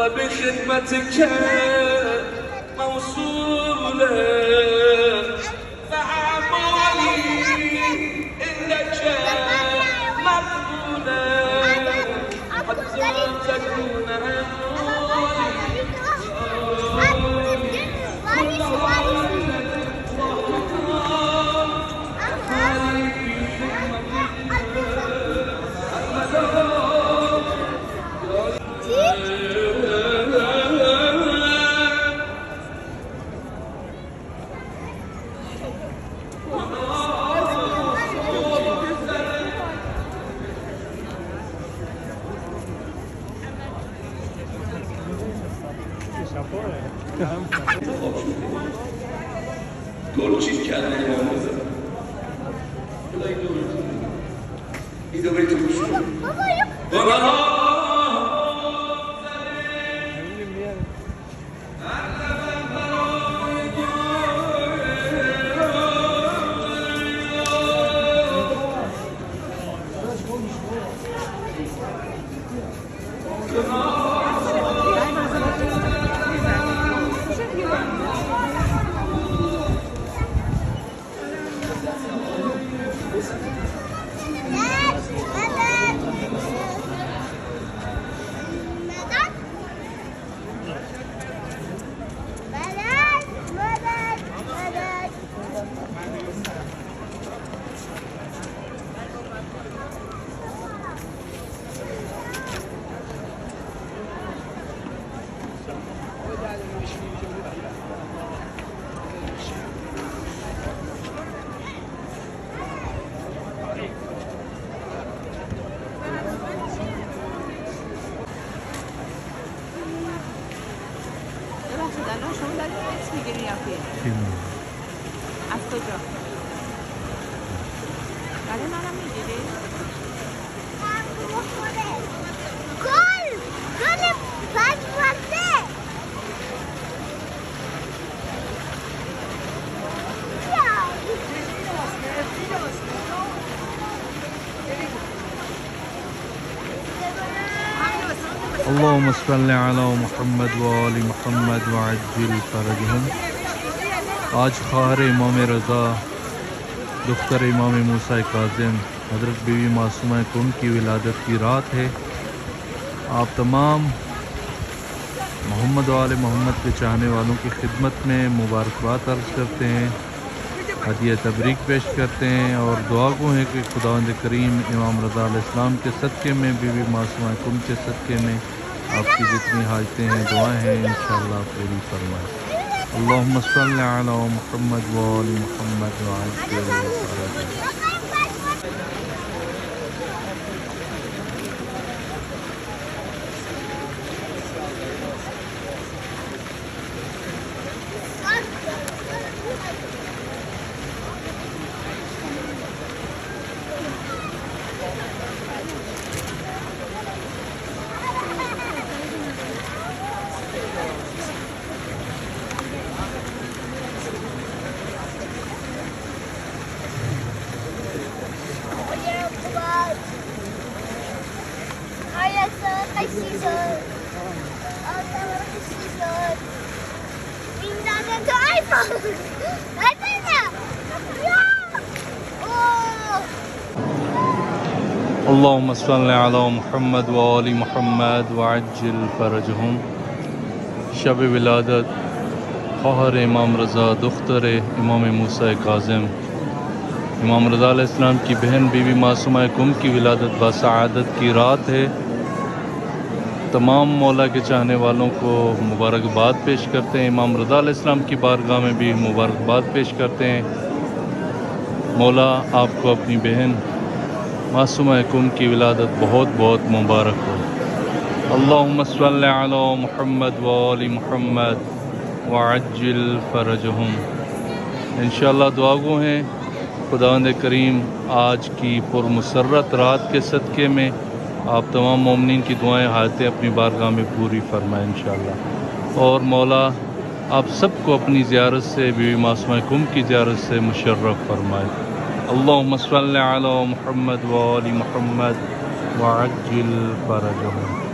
وبخدمتك موصولة، فأعمالي إنك مقبولة، حتى تكون Dolci kendine olmadı. Bir de böyle tutmuştum. Baba الان شما دارید عکس میگیرین یا خیر؟ از کجا؟ برای منم میگیری؟ گل پسپسه اللهم صل علی محمد و آل محمد و عجل فرجهم. آج خواهر امام رضا دختر امام موسی کاظم حضرت بیوی معصومہ کن کی ولادت کی رات ہے. آپ تمام محمد و آل محمد کے چاہنے والوں کی خدمت میں مبارکباد عرض کرتے ہیں، ہدیہ تبریک پیش کرتے ہیں اور دعا گو ہیں کہ خداوند کریم امام رضا علیہ السلام کے صدقے میں بیوی معصومہ کن کے صدقے میں آپ کی جتنی حاجتیں ہیں دعائیں ہیں انشاءاللہ پوری فرمائے. اللہم صلی علی محمد و آل محمد و عجل فرجهم. اللهم صل على محمد و آل محمد و عجل فرجهم. شب ولادت خواهر امام رضا دختر امام موسی کاظم امام رضا علیہ السلام کی بہن بیوی معصومہ کم کی ولادت بسعادت کی رات ہے. تمام مولا کے چاہنے والوں کو مبارکباد پیش کرتے ہیں. امام رضا علیہ السلام کی بارگاہ میں بھی مبارکباد پیش کرتے ہیں. مولا آپ کو اپنی بہن معصومہ کم کی ولادت بہت بہت مبارک ہو. اللہم صلی علی محمد و آل محمد وعجل فرجهم. انشاءاللہ دعا گو ہیں خداوند کریم آج کی پرمسرت رات کے صدقے میں آپ تمام مومنین کی دعائیں حاجتیں اپنی بارگاہ میں پوری فرمائیں انشاءاللہ. اور مولا آپ سب کو اپنی زیارت سے بیوی معصومہ کم کی زیارت سے مشرف فرمائے. اللہم صلی علی محمد و آل محمد وعجل فرجهم.